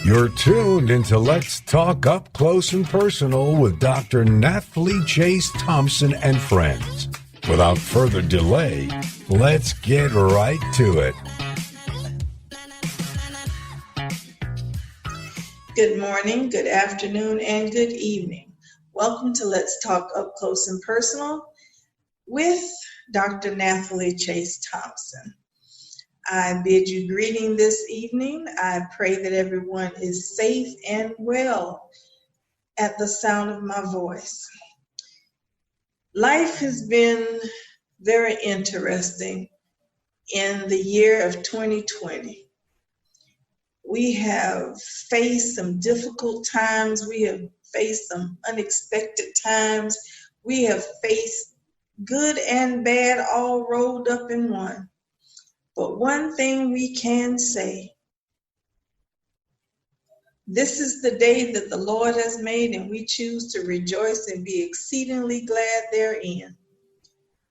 You're tuned into Let's Talk Up Close and Personal with Dr. Nathalie Chase Thompson and friends. Without further delay, let's get right to it. Good morning, good afternoon, and good evening. Welcome to Let's Talk Up Close and Personal with Dr. Nathalie Chase Thompson. I bid you greeting this evening. I pray that everyone is safe and well at the sound of my voice. Life has been very interesting in the year of 2020. We have faced some difficult times. We have faced some unexpected times. We have faced good and bad all rolled up in one. But one thing we can say, this is the day that the Lord has made, and we choose to rejoice and be exceedingly glad therein,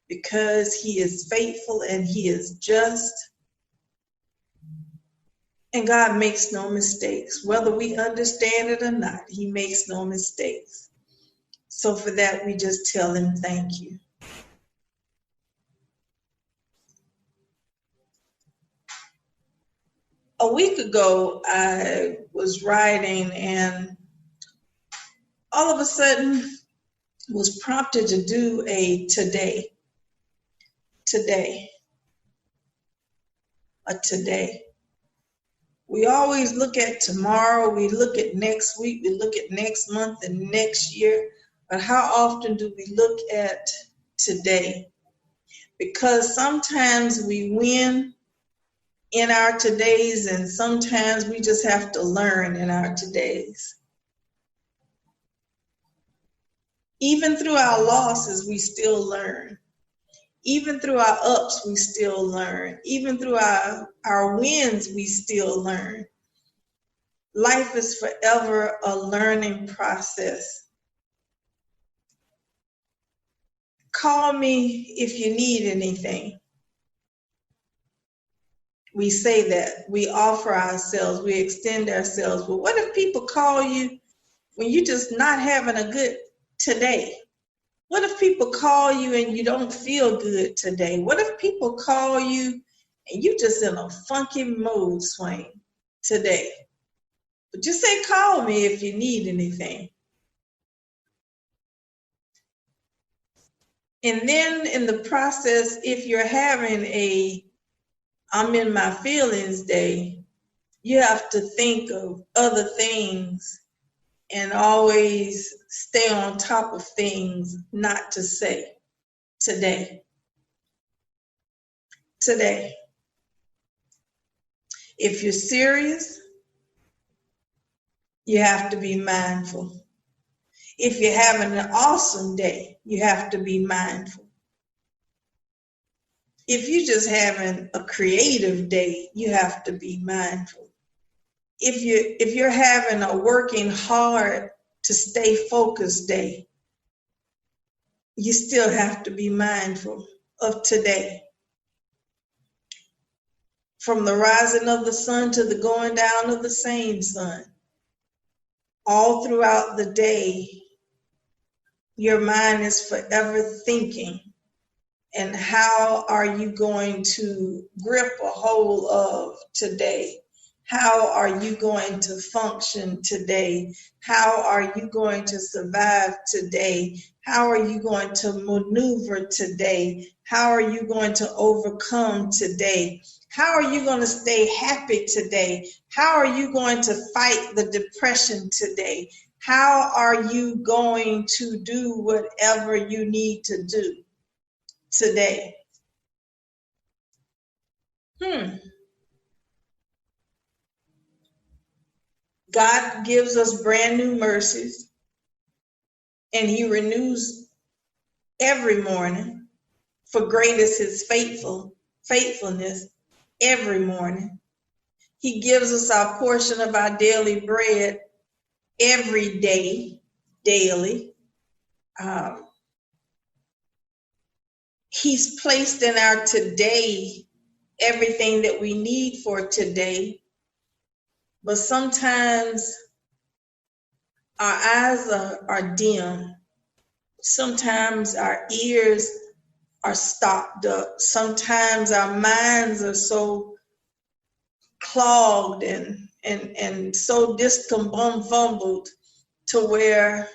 because He is faithful and He is just, and God makes no mistakes. Whether we understand it or not, He makes no mistakes. So for that, we just tell Him thank you. A week ago, I was riding and all of a sudden was prompted to do a today. We always look at tomorrow, we look at next week, we look at next month and next year, but how often do we look at today? Because sometimes we win in our todays, and sometimes we just have to learn in our todays. Even through our losses, we still learn. Even through our ups, we still learn. Even through our wins, we still learn. Life is forever a learning process. Call me if you need anything. We say that, we offer ourselves, we extend ourselves. But what if people call you when you're just not having a good today? What if people call you and you don't feel good today? What if people call you and you just in a funky mood swing today? But just say, call me if you need anything. And then in the process, if you're having I'm in my feelings day, you have to think of other things and always stay on top of things not to say today. If you're serious, you have to be mindful. If you're having an awesome day, you have to be mindful. If you're just having a creative day, you have to be mindful. If you're having a working hard to stay focused day, you still have to be mindful of today. From the rising of the sun to the going down of the same sun, all throughout the day, your mind is forever thinking. And how are you going to grip a hold of today? How are you going to function today? How are you going to survive today? How are you going to maneuver today? How are you going to overcome today? How are you going to stay happy today? How are you going to fight the depression today? How are you going to do whatever you need to do today? God gives us brand new mercies, and He renews every morning. For great is His faithfulness every morning. He gives us our portion of our daily bread every day, daily. He's placed in our today everything that we need for today. But sometimes our eyes are dim. Sometimes our ears are stopped up. Sometimes our minds are so clogged and so discombobulated to where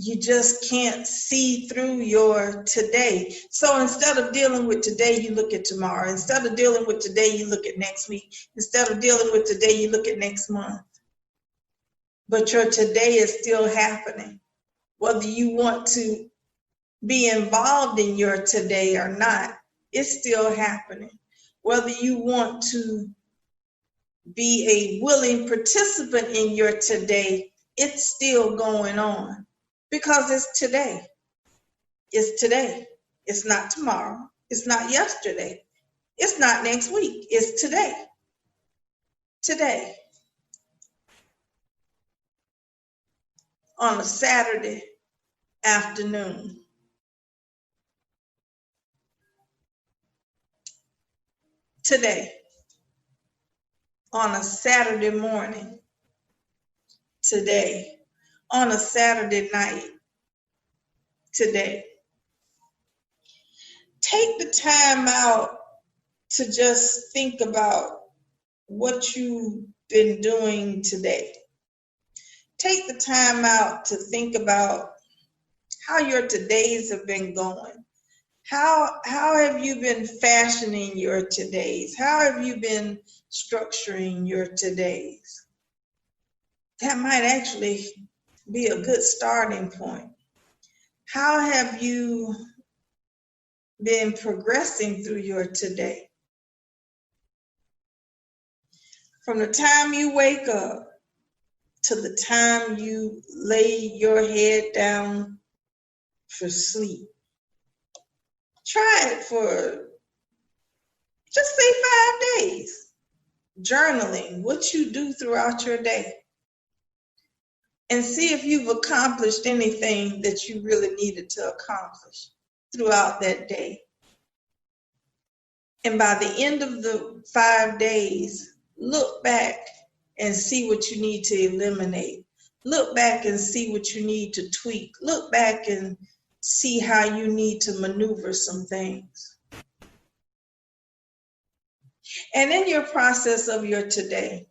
you just can't see through your today. So instead of dealing with today, you look at tomorrow. Instead of dealing with today, you look at next week. Instead of dealing with today, you look at next month. But your today is still happening. Whether you want to be involved in your today or not, it's still happening. Whether you want to be a willing participant in your today, it's still going on. Because it's today. It's today. It's not tomorrow. It's not yesterday. It's not next week. It's today. Today. On a Saturday afternoon. Today. On a Saturday morning. Today. On a Saturday night. Today. Take the time out to just think about what you've been doing today. Take the time out to think about how your todays have been going. How have you been fashioning your todays? How have you been structuring your todays? That might actually be a good starting point. How have you been progressing through your today? From the time you wake up to the time you lay your head down for sleep. Try it for just say 5 days. Journaling what you do throughout your day. And see if you've accomplished anything that you really needed to accomplish throughout that day. And by the end of the 5 days, look back and see what you need to eliminate. Look back and see what you need to tweak. Look back and see how you need to maneuver some things. And in your process of your today,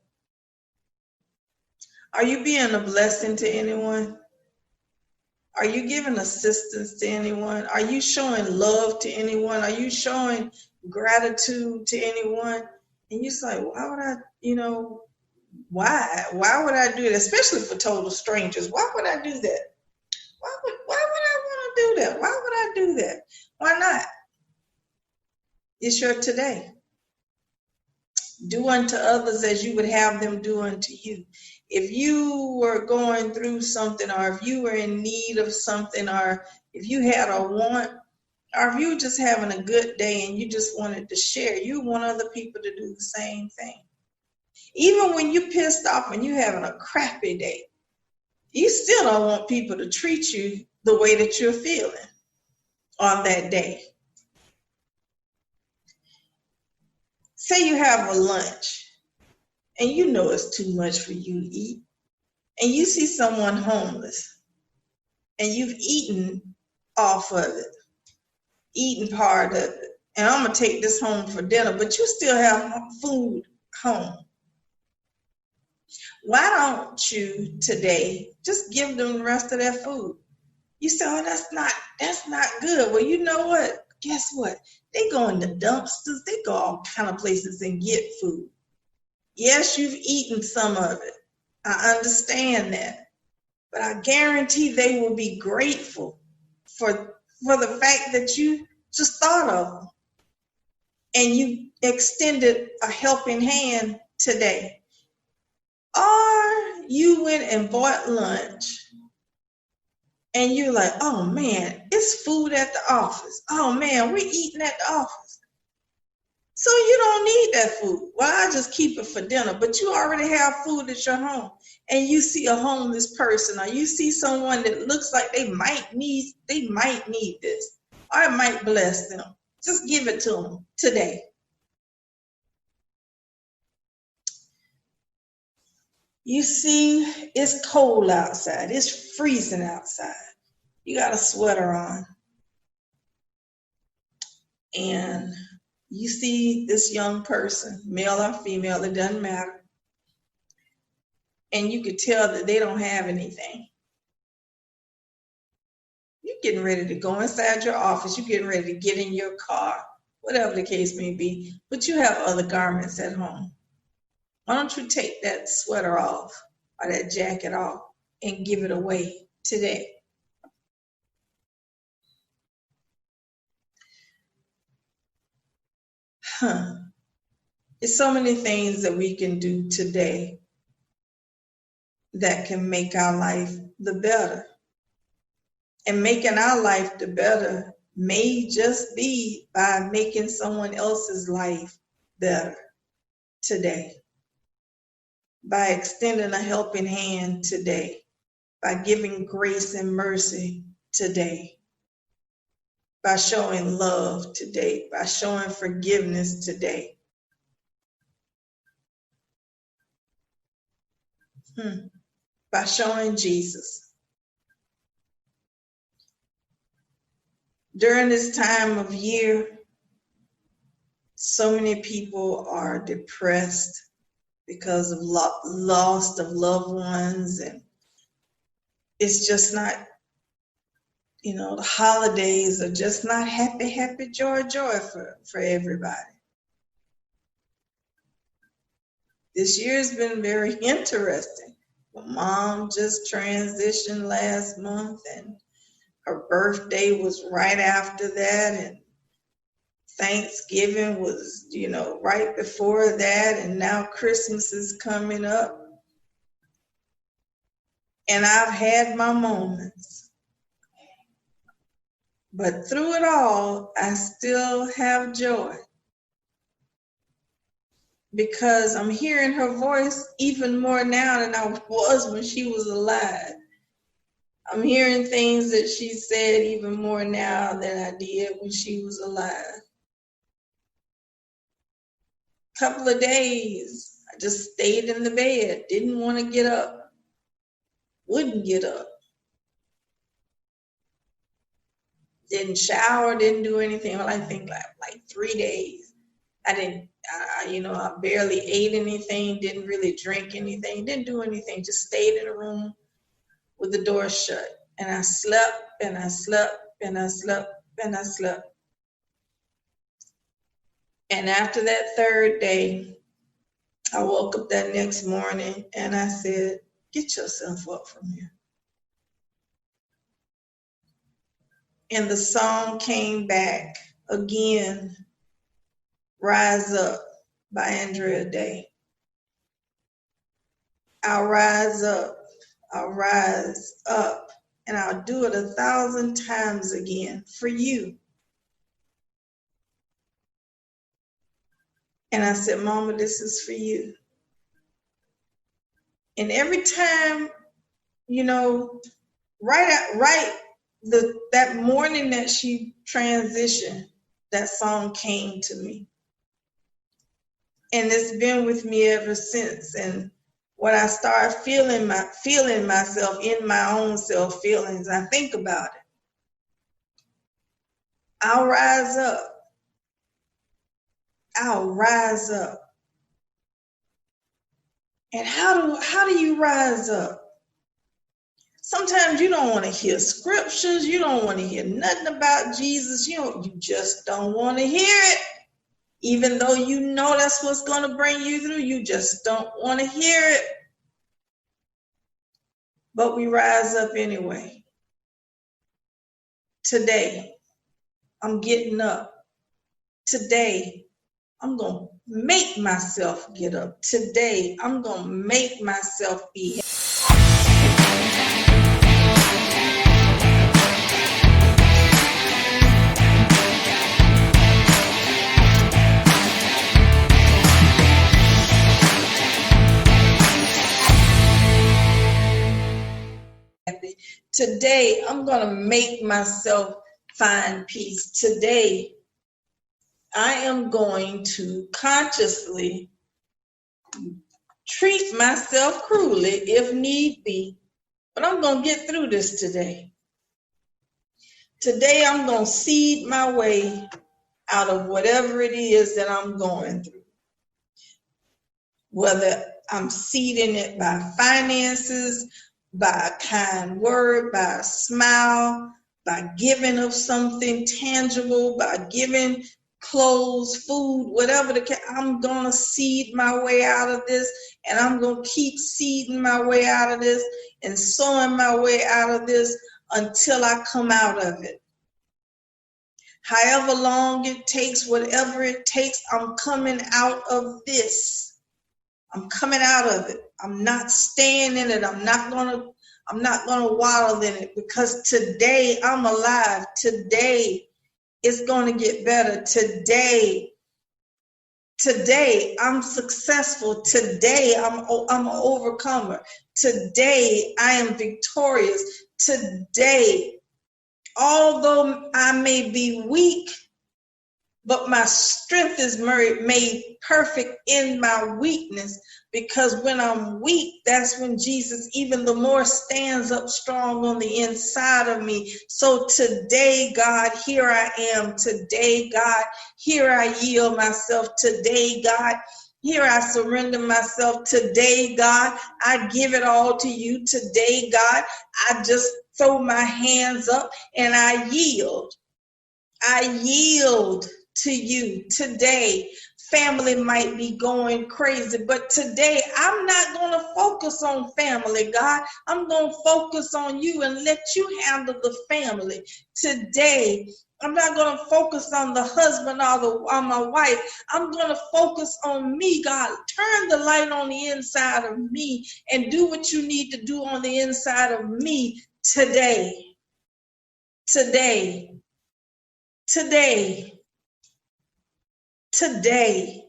are you being a blessing to anyone? Are you giving assistance to anyone? Are you showing love to anyone? Are you showing gratitude to anyone? And you're like, why would I, why would I do it? Especially for total strangers. Why would I do that? Why would I want to do that? Why would I do that? Why not? It's your today. Do unto others as you would have them do unto you. If you were going through something, or if you were in need of something, or if you had a want, or if you were just having a good day and you just wanted to share, you want other people to do the same thing. Even when you're pissed off and you're having a crappy day, you still don't want people to treat you the way that you're feeling on that day. Say you have a lunch and you know it's too much for you to eat, and you see someone homeless and you've eaten off of it, eaten part of it, and I'm going to take this home for dinner, but you still have food home. Why don't you today just give them the rest of that food? You say, oh, that's not good. Well, you know what? Guess what? They go in the dumpsters. They go all kind of places and get food. Yes, you've eaten some of it. I understand that. But I guarantee they will be grateful for the fact that you just thought of them and you extended a helping hand today. Or you went and bought lunch and you're like, oh man, it's food at the office. Oh man, we're eating at the office. So you don't need that food. Well, I just keep it for dinner, but you already have food at your home. And you see a homeless person, or you see someone that looks like they might need this, or it might bless them. Just give it to them today. You see, it's cold outside. It's freezing outside. You got a sweater on. And you see this young person, male or female, it doesn't matter. And you could tell that they don't have anything. You're getting ready to go inside your office. You're getting ready to get in your car, whatever the case may be. But you have other garments at home. Why don't you take that sweater off or that jacket off and give it away today? It's so many things that we can do today that can make our life the better. And making our life the better may just be by making someone else's life better today. By extending a helping hand today. By giving grace and mercy today. By showing love today. By showing forgiveness today. By showing Jesus. During this time of year, so many people are depressed because of loss of loved ones, and it's just not, the holidays are just not happy, joy for everybody. This year's been very interesting. My mom just transitioned last month, and her birthday was right after that, and Thanksgiving was, right before that, and now Christmas is coming up. And I've had my moments. But through it all, I still have joy. Because I'm hearing her voice even more now than I was when she was alive. I'm hearing things that she said even more now than I did when she was alive. Couple of days, I just stayed in the bed, didn't want to get up, wouldn't get up. Didn't shower, didn't do anything. Well, I think like 3 days. I barely ate anything, didn't really drink anything, didn't do anything, just stayed in a room with the door shut. And I slept, and I slept, and I slept, and I slept. And after that third day, I woke up that next morning and I said, get yourself up from here. And the song came back again, Rise Up by Andrea Day. I'll rise up, and I'll do it 1,000 times again for you. And I said, Mama, this is for you. And every time, that morning that she transitioned, that song came to me. And it's been with me ever since. And when I start feeling myself in my own self feelings, I think about it. I'll rise up. I'll rise up. And how do you rise up? Sometimes you don't want to hear scriptures. You don't want to hear nothing about Jesus. You just don't want to hear it. Even though you know that's what's going to bring you through, you just don't want to hear it. But we rise up anyway. Today, I'm getting up. Today, I'm going to make myself get up. Today, I'm going to make myself be happy. Today, I'm going to make myself find peace. Today, I am going to consciously treat myself cruelly if need be. But I'm going to get through this today. Today I'm going to seed my way out of whatever it is that I'm going through. Whether I'm seeding it by finances, by a kind word, by a smile, by giving of something tangible, by giving clothes, food, whatever I'm going to seed my way out of this, and I'm going to keep seeding my way out of this and sowing my way out of this until I come out of it. However long it takes, whatever it takes, I'm coming out of this. I'm coming out of it. I'm not staying in it. I'm not gonna waddle in it, because today I'm alive. Today it's gonna get better. Today I'm successful. Today I'm an overcomer. Today I am victorious. Today, although I may be weak, but my strength is made perfect in my weakness, because when I'm weak, that's when Jesus even the more stands up strong on the inside of me. So today, God, here I am. Today, God, here I yield myself. Today, God, here I surrender myself. Today, God, I give it all to you. Today, God, I just throw my hands up and I yield. I yield to you today. Family might be going crazy, but today I'm not going to focus on family, God. I'm going to focus on you and let you handle the family. Today, I'm not going to focus on the husband or on my wife. I'm going to focus on me, God. Turn the light on the inside of me and do what you need to do on the inside of me today. Today. Today. Today.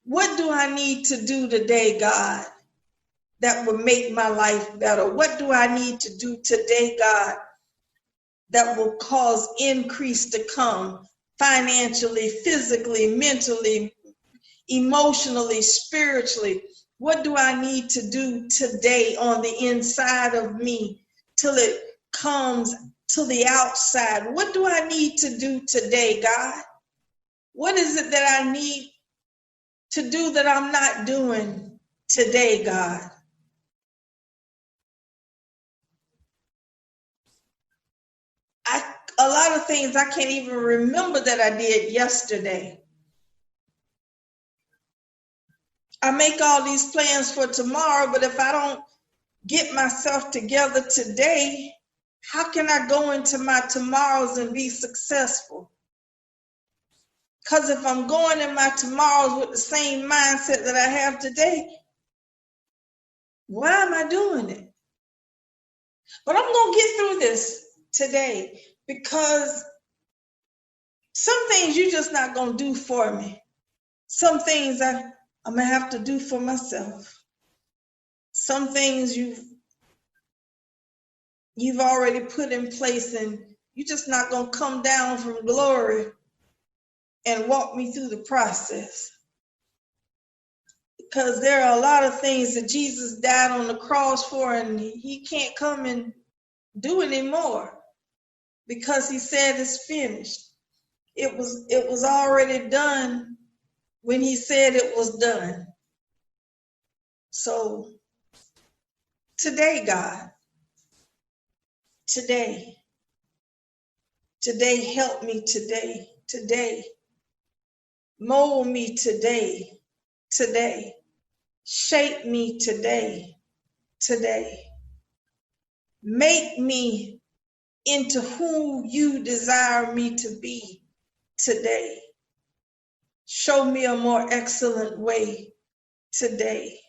What do I need to do today, God, that will make my life better? What do I need to do today, God, that will cause increase to come financially, physically, mentally, emotionally, spiritually? What do I need to do today on the inside of me till it comes to the outside? What do I need to do today, God? What is it that I need to do that I'm not doing today, God? A lot of things I can't even remember that I did yesterday. I make all these plans for tomorrow, but if I don't get myself together today, how can I go into my tomorrows and be successful? Because if I'm going in my tomorrows with the same mindset that I have today, why am I doing it? But I'm going to get through this today, because some things you're just not going to do for me. Some things I'm going to have to do for myself. Some things you've already put in place, and you're just not going to come down from glory and walk me through the process. Because there are a lot of things that Jesus died on the cross for, and he can't come and do anymore, because he said it's finished. It was already done when he said it was done. So today, God, today help me today, mold me today, shape me today, make me into who you desire me to be today. Show me a more excellent way today.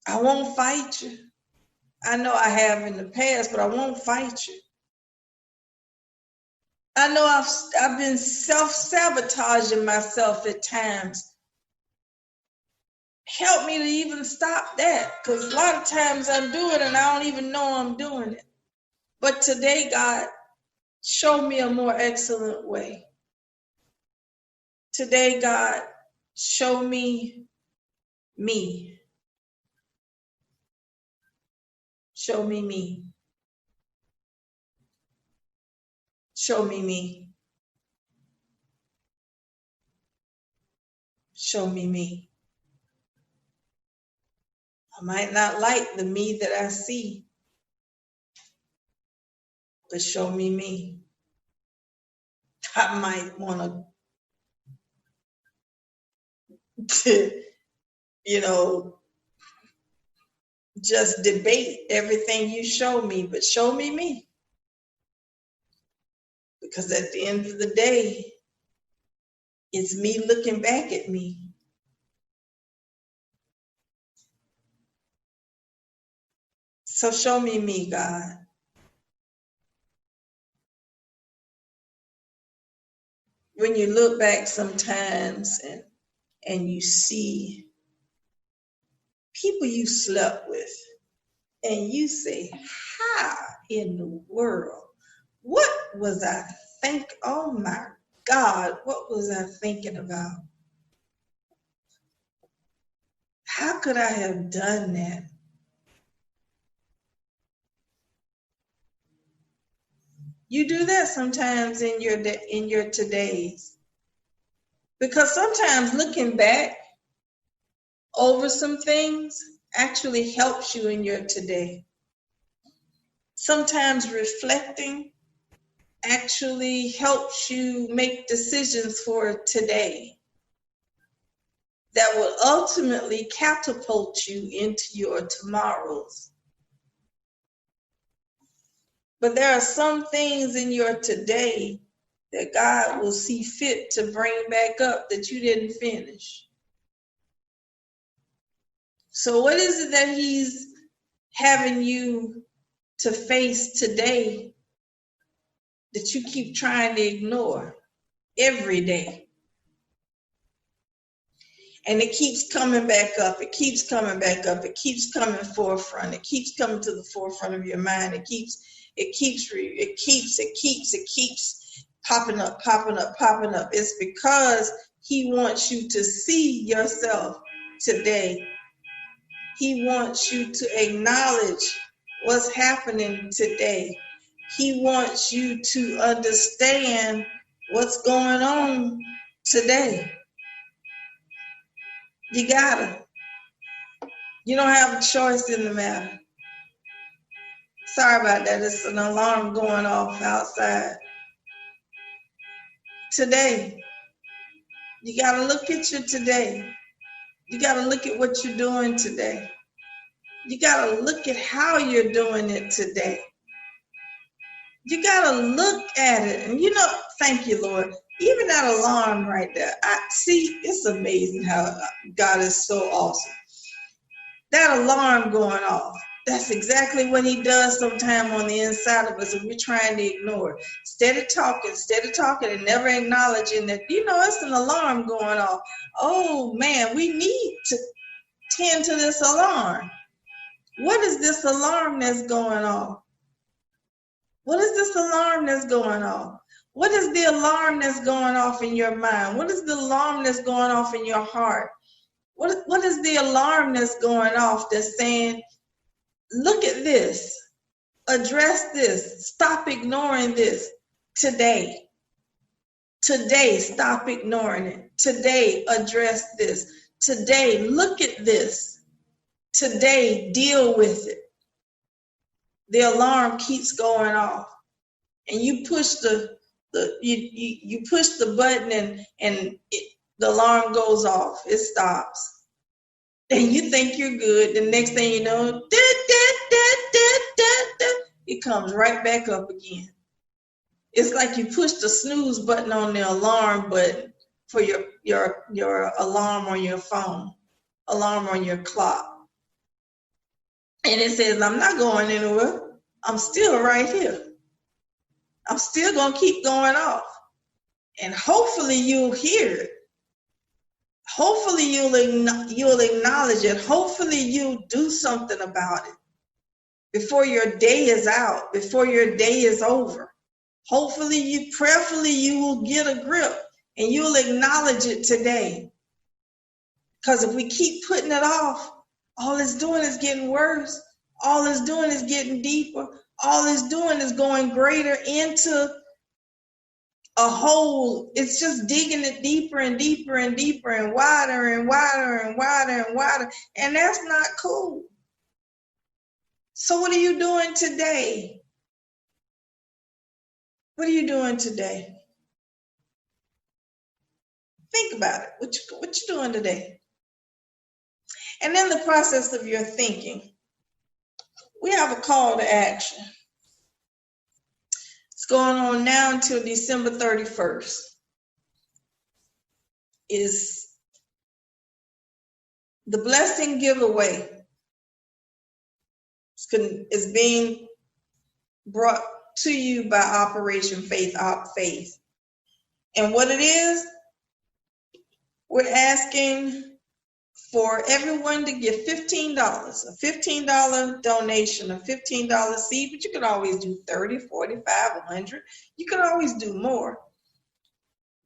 I won't fight you. I know I have in the past, but I won't fight you. I know I've been self-sabotaging myself at times. Help me to even stop that, because a lot of times I'm doing it and I don't even know I'm doing it. But today, God, show me a more excellent way. Today, God, show me me. Show me me. Show me me. Show me me. I might not like the me that I see, but show me me. I might want to, just debate everything you show me, but show me me. Because at the end of the day, it's me looking back at me. So show me me, God. When you look back sometimes and you see people you slept with, and you say, how in the world? What was I thinking? Oh my God, what was I thinking about? How could I have done that? You do that sometimes in your todays. Because sometimes looking back over some things actually helps you in your today. Sometimes reflecting actually helps you make decisions for today that will ultimately catapult you into your tomorrows. But there are some things in your today that God will see fit to bring back up that you didn't finish. So what is it that he's having you to face today that you keep trying to ignore every day? And it keeps coming back up. It keeps coming back up. It keeps coming forefront. It keeps coming to the forefront of your mind. It keeps popping up. It's because he wants you to see yourself today. He wants you to acknowledge what's happening today. He wants you to understand what's going on today. You gotta. You don't have a choice in the matter. Sorry about that. It's an alarm going off outside. Today, you gotta look at your today. You gotta look at what you're doing today. You gotta look at how you're doing it today. You gotta look at it. And thank you, Lord. Even that alarm right there. It's amazing how God is so awesome. That alarm going off. That's exactly what he does sometime on the inside of us, and we're trying to ignore it. Instead of talking and never acknowledging that, it's an alarm going off. Oh man, we need to tend to this alarm. What is this alarm that's going off? What is this alarm that's going off? What is the alarm that's going off in your mind? What is the alarm that's going off in your heart? What is the alarm that's going off that's saying, look at this, address this, stop ignoring this today. Today, stop ignoring it. Today, address this. Today, look at this. Today, deal with it. The alarm keeps going off, and you push you push the button, and the alarm goes off. It stops, and you think you're good. The next thing you know, it comes right back up again. It's like you push the snooze button on the alarm button for your alarm on your phone, alarm on your clock. And it says, I'm not going anywhere. I'm still right here. I'm still going to keep going off. And hopefully you'll hear it. Hopefully you'll acknowledge it. Hopefully you'll do something about it before your day is out, before your day is over. Hopefully prayerfully you will get a grip And you'll acknowledge it today. Because if we keep putting it off, all it's doing is getting worse. All it's doing is getting deeper. All it's doing is going greater into a hole. It's just digging it deeper and deeper and deeper and wider and wider and wider and wider. And that's not cool. So what are you doing today? What are you doing today? Think about it. What you doing today? And in the process of your thinking, we have a call to action. It's going on now until December 31st. Is the blessing giveaway is being brought to you by Operation Faith, Op Faith. And what it is, we're asking for everyone to give $15, a $15 donation, a $15 seed, but you can always do 30, 45, 100. You can always do more.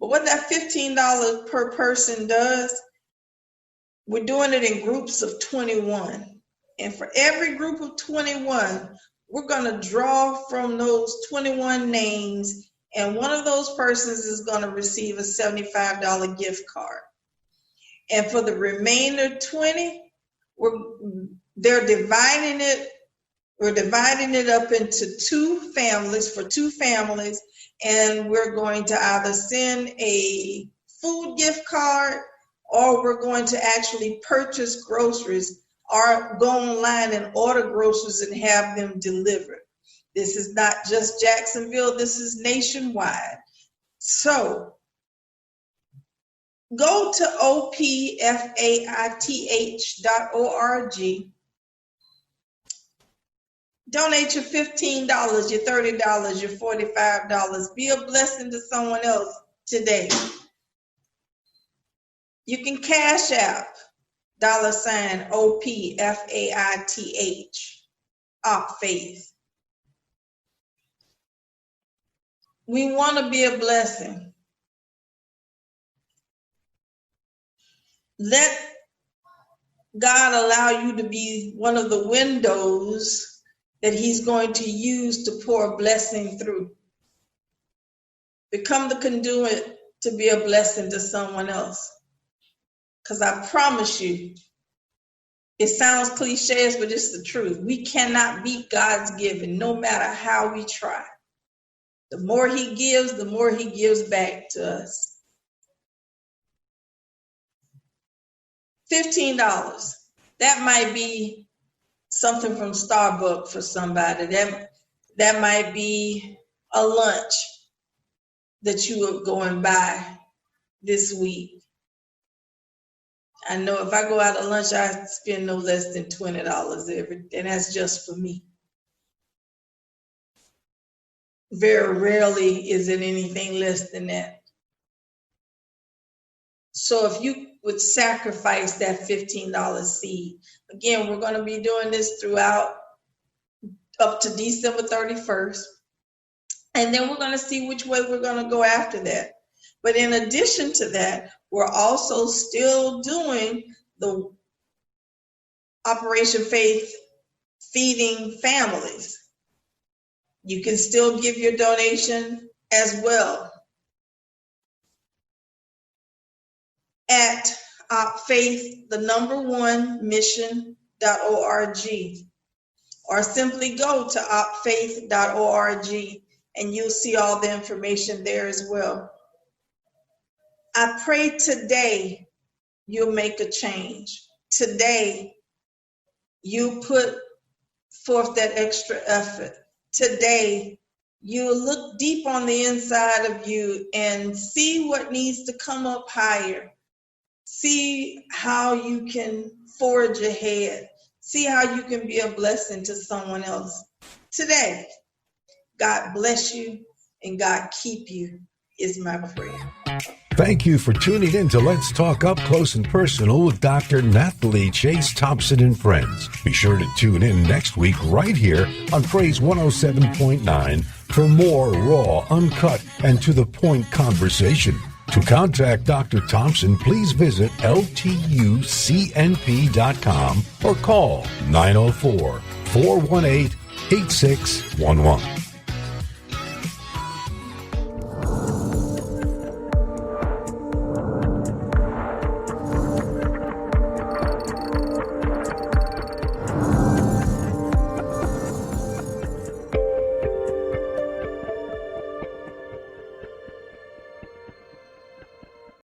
But what that $15 per person does, we're doing it in groups of 21. And for every group of 21, we're going to draw from those 21 names, and one of those persons is going to receive a $75 gift card. And for the remainder 20, we're dividing it up into two families, and we're going to either send a food gift card, or we're going to actually purchase groceries or go online and order groceries and have them delivered. This is not just Jacksonville, this is nationwide. So go to opfaith.org, donate your $15, your $30, your $45. Be a blessing to someone else today. You can cash out $OPFAITH, Op Faith. We want to be a blessing. Let God allow you to be one of the windows that He's going to use to pour a blessing through. Become the conduit to be a blessing to someone else. Because I promise you, it sounds cliche, but it's the truth. We cannot beat God's giving, no matter how we try. The more He gives, the more He gives back to us. $15. That might be something from Starbucks for somebody. That might be a lunch that you are going by this week. I know if I go out to lunch, I spend no less than $20 and that's just for me. Very rarely is it anything less than that. So if you would sacrifice that $15 seed, again, we're going to be doing this throughout up to December 31st. And then we're going to see which way we're going to go after that. But in addition to that, we're also still doing the Operation Faith feeding families. You can still give your donation as well at opfaith1mission.org, or simply go to opfaith.org and you'll see all the information there as well. I pray today you'll make a change. Today you put forth that extra effort. Today you look deep on the inside of you and see what needs to come up higher. See how you can forge ahead. See how you can be a blessing to someone else. Today, God bless you and God keep you is my prayer. Thank you for tuning in to Let's Talk Up Close and Personal with Dr. Nathalie Chase Thompson and friends. Be sure to tune in next week right here on Praise 107.9 for more raw, uncut, and to the point conversation. To contact Dr. Thompson, please visit ltucnp.com or call 904-418-8611.